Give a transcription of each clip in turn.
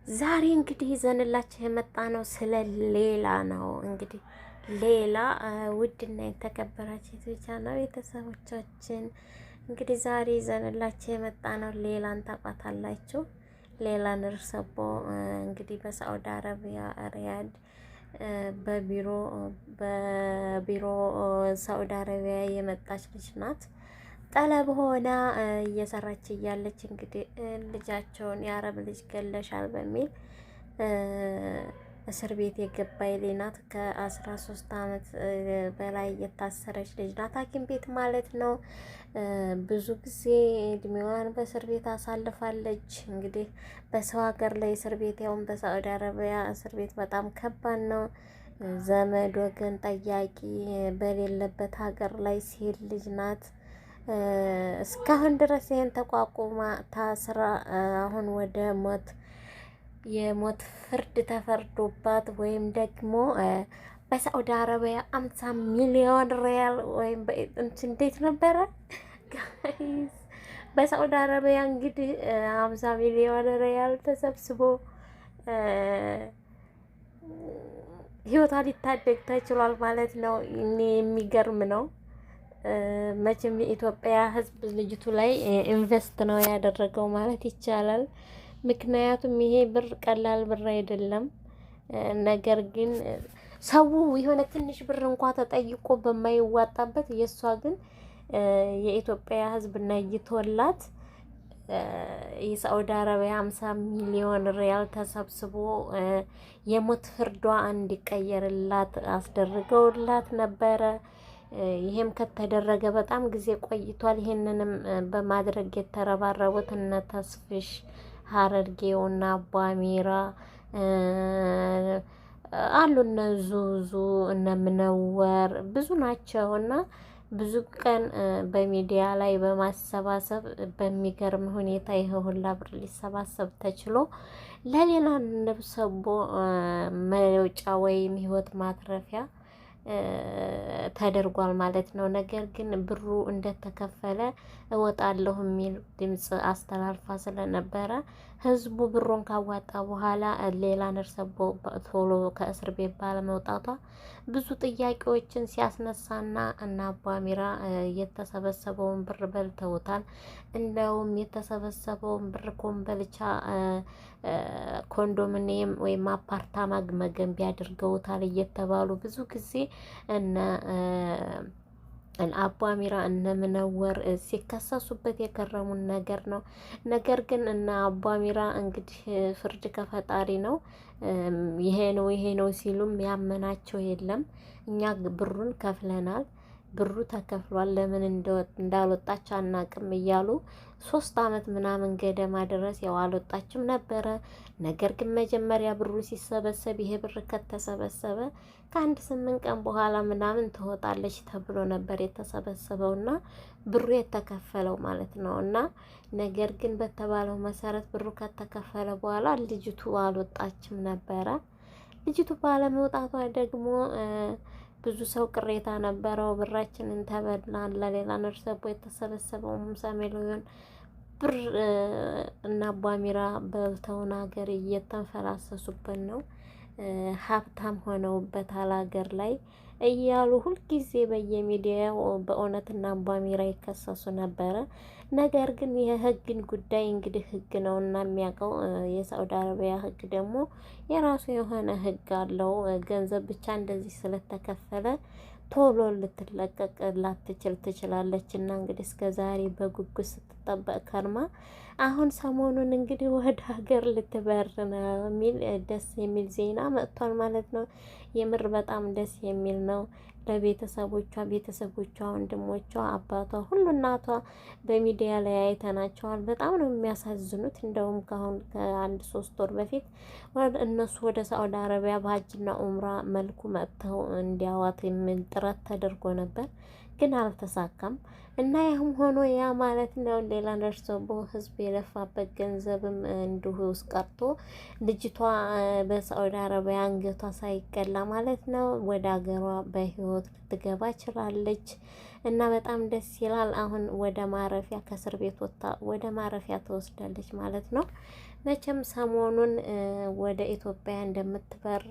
ዛሬ እንግዲህ ይዘንላችሁ የመጣ ነው ስለ ሌላ ነው። እንግዲህ ሌላ ውድና የተከበራችሁ የቻናል ቤተሰቦቻችን እንግዲህ ዛሬ ይዘንላችሁ የመጣ ነው ሌላን ታውቃታላችሁ። ሌላን እርሰቦ እንግዲህ በሳዑዲ አረቢያ ሪያድ በቢሮ ሳዑዲ አረቢያ የመጣች ልጅ ናት። ጠለብ ሆና እየሰራች እያለች እንግዲህ ልጃቸውን የአረብ ልጅ ገለሻል በሚል እስር ቤት የገባች ልጅ ናት። ከ13 ዓመት በላይ የታሰረች ልጅ ናት። ሐኪም ቤት ማለት ነው። ብዙ ጊዜ እድሜዋን በእስር ቤት አሳልፋለች። እንግዲህ በሰው ሀገር ላይ እስር ቤት ያውም በሳዑዲ አረቢያ እስር ቤት በጣም ከባድ ነው። ዘመድ ወገን ጠያቂ በሌለበት ሀገር ላይ ሴት ልጅ ናት። እስካሁን ድረስ ይሄን ተቋቁማ ታስራ አሁን ወደ የሞት ፍርድ ተፈርዶባት ወይም ደግሞ በሳዑዲ አረቢያ 50 ሚሊዮን ሪያል ወይም እንዴት ነበረ ጋይስ? በሳዑዲ አረቢያ እንግዲህ 50 ሚሊዮን ሪያል ተሰብስቦ ህይወቷ ሊታደግ ተችሏል ማለት ነው። እኔ የሚገርም ነው። መቼም የኢትዮጵያ ሕዝብ ልጅቱ ላይ ኢንቨስት ነው ያደረገው ማለት ይቻላል። ምክንያቱም ይሄ ብር ቀላል ብር አይደለም። ነገር ግን ሰው የሆነ ትንሽ ብር እንኳ ተጠይቆ በማይዋጣበት የእሷ ግን የኢትዮጵያ ሕዝብ ነይቶላት የሳዑዲ አረቢያ 50 ሚሊዮን ሪያል ተሰብስቦ የሞት ፍርዷ እንዲቀየርላት አስደርገውላት ነበረ። ይሄም ከተደረገ በጣም ጊዜ ቆይቷል። ይሄንንም በማድረግ የተረባረቡት እነ ተስፍሽ ሀረርጌው እና አቧሚራ አሉ፣ እነ ዙዙ እነ ምነወር ብዙ ናቸው እና ብዙ ቀን በሚዲያ ላይ በማሰባሰብ በሚገርም ሁኔታ ይሄ ሁላ ብር ሊሰባሰብ ተችሎ ለሌላ ነብሰቦ መውጫ ወይም ህይወት ማትረፊያ ተደርጓል ማለት ነው። ነገር ግን ብሩ እንደተከፈለ እወጣለሁ የሚል ድምጽ አስተላልፋ ስለነበረ ህዝቡ ብሩን ካዋጣ በኋላ ሌላ ነርሰቦ ቶሎ ከእስር ቤት ባለመውጣቷ ብዙ ጥያቄዎችን ሲያስነሳና እና አቧሚራ የተሰበሰበውን ብር በልተውታል። እንደውም የተሰበሰበውን ብር ኮምበልቻ ኮንዶሚኒየም ወይም አፓርታማ መገንቢያ አድርገውታል እየተባሉ ብዙ ጊዜ እነ አቧሚራ እነ ምነወር ሲከሰሱበት የከረሙን ነገር ነው። ነገር ግን እነ አቧሚራ እንግዲህ ፍርድ ከፈጣሪ ነው። ይሄ ነው ሲሉም ያመናቸው የለም። እኛ ብሩን ከፍለናል፣ ብሩ ተከፍሏል፣ ለምን እንዳልወጣች አናቅም እያሉ 3 አመት ምናምን ገደማ ድረስ ያው አልወጣችም ነበረ። ነገር ግን መጀመሪያ ብሩ ሲሰበሰብ ይሄ ብር ከተሰበሰበ ከ8 ቀን በኋላ ምናምን ትወጣለች ተብሎ ነበር የተሰበሰበውና ብሩ የተከፈለው ማለት ነው። እና ነገር ግን በተባለው መሰረት ብሩ ከተከፈለ በኋላ ልጅቱ አልወጣችም ነበረ። ልጅቱ ባለመውጣቷ ደግሞ ብዙ ሰው ቅሬታ ነበረው። ብራችንን ተበላን፣ ለሌላ ነርሰቦ የተሰበሰበው 50 ሚሊዮን ብር እና አቧሚራ በልተውን ሀገር እየተንፈላሰሱበት ነው። ሀብታም ሆነውበታል ሀገር ላይ እያሉ ሁልጊዜ በየሚዲያው በእውነትና አቧሚራ ይከሰሱ ነበረ። ነገር ግን የህግን ጉዳይ እንግዲህ ህግ ነው እና የሚያውቀው የሳዑዲ አረቢያ ህግ ደግሞ የራሱ የሆነ ህግ አለው። ገንዘብ ብቻ እንደዚህ ስለተከፈለ ቶሎ ልትለቀቅ ላትችል ትችላለች እና እንግዲህ እስከ ዛሬ በጉጉት ስትጠበቅ ከርማ አሁን ሰሞኑን እንግዲህ ወደ ሀገር ልትበር ነው የሚል ደስ የሚል ዜና መጥቷል ማለት ነው። የምር በጣም ደስ የሚል ነው። ለቤተሰቦቿ ወንድሞቿ፣ አባቷ፣ ሁሉ እናቷ በሚዲያ ላይ አይተናቸዋል። በጣም ነው የሚያሳዝኑት። እንደውም ከአሁን ከ1-3 ወር በፊት እነሱ ወደ ሳዑዲ አረቢያ በሀጅና ኡምራ መልኩ መጥተው እንዲያዋት የሚል ጥረት ተደርጎ ነበር፣ ግን አልተሳካም። እና ያም ሆኖ ያ ማለት ነው ሌላ ደርሰው ህዝብ የለፋበት ገንዘብም እንዲሁ ውስጥ ቀርቶ ልጅቷ በሳዑዲ አረቢያ አንገቷ ሳይቀላ ማለት ነው ወደ ሀገሯ በህይወት ልትገባ ችላለች። እና በጣም ደስ ይላል። አሁን ወደ ማረፊያ ከእስር ቤት ወጥታ ወደ ማረፊያ ተወስዳለች ማለት ነው። መቼም ሰሞኑን ወደ ኢትዮጵያ እንደምትበር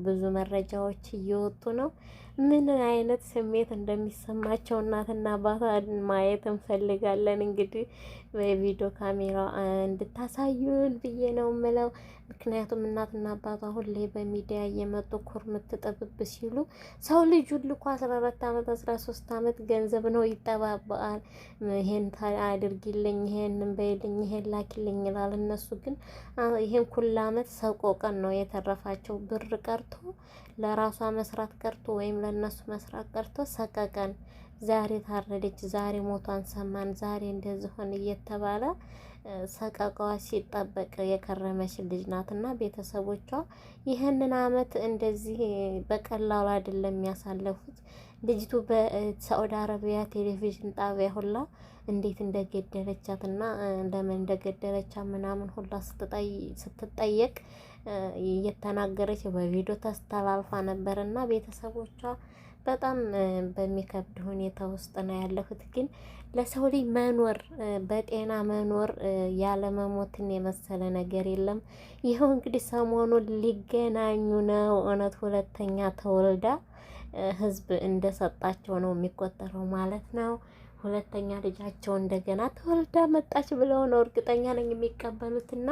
ብዙ መረጃዎች እየወጡ ነው። ምን አይነት ስሜት እንደሚሰማቸው እናትና አባቷ ማየት እንፈልጋለን። እንግዲህ በቪዲዮ ካሜራ እንድታሳዩን ብዬ ነው የምለው። ምክንያቱም እናትና አባቷ ሁሌ በሚዲያ እየመጡ ኩርምት ጥብብ ሲሉ ሰው ልጁን ልኮ 14 ዓመት 13 ዓመት ገንዘብ ነው ይጠባበቃል። ይሄን አድርጊልኝ፣ ይሄንን በይልኝ፣ ይሄን ላኪልኝ ይላል። እነሱ ግን ይሄን ኩላ አመት ሰቆቀን ነው የተረፋቸው። ብር ቀርቶ ለራሷ መስራት ቀርቶ ወይም ለነሱ መስራት ቀርቶ ሰቀቀን። ዛሬ ታረደች፣ ዛሬ ሞቷን ሰማን፣ ዛሬ እንደዚህ ሆነ እየተባለ ሰቀቃዋ ሲጠበቅ የከረመች ልጅ ናትና ቤተሰቦቿ ይህንን አመት እንደዚህ በቀላሉ አይደለም የሚያሳለፉት። ልጅቱ በሳዑዲ አረቢያ ቴሌቪዥን ጣቢያ ሁላ እንዴት እንደገደለቻት እና ለምን እንደገደለቻት ምናምን ሁላ ስትጠየቅ እየተናገረች በቪዲዮ ተስተላልፋ ነበር እና ቤተሰቦቿ በጣም በሚከብድ ሁኔታ ውስጥ ነው ያለሁት። ግን ለሰው ልጅ መኖር በጤና መኖር ያለ መሞትን የመሰለ ነገር የለም። ይኸው እንግዲህ ሰሞኑን ሊገናኙ ነው። እውነት ሁለተኛ ተወልዳ ህዝብ እንደሰጣቸው ነው የሚቆጠረው ማለት ነው። ሁለተኛ ልጃቸው እንደገና ተወልዳ መጣች ብለው ነው እርግጠኛ ነኝ የሚቀበሉትና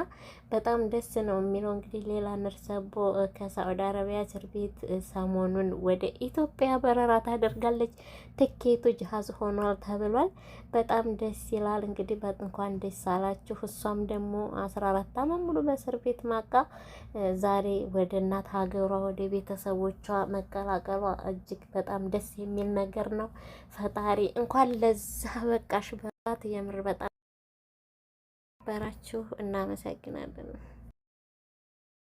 በጣም ደስ ነው የሚለው። እንግዲህ ሌላ ነርሰቦ ከሳዑዲ አረቢያ እስር ቤት ሰሞኑን ወደ ኢትዮጵያ በረራ ታደርጋለች። ትኬቱ ጅሃዝ ሆኗል ተብሏል። በጣም ደስ ይላል። እንግዲህ እንኳን ደስ አላችሁ። እሷም ደግሞ 14 ዓመት ሙሉ በእስር ቤት ማቃ ዛሬ ወደ እናት ሀገሯ ወደ ቤተሰቦቿ መቀላቀሏ እጅግ በጣም ደስ የሚል ነገር ነው። ፈጣሪ እንኳን ለዛ በቃሽ። በራት የምር በጣም በራችሁ። እናመሰግናለን።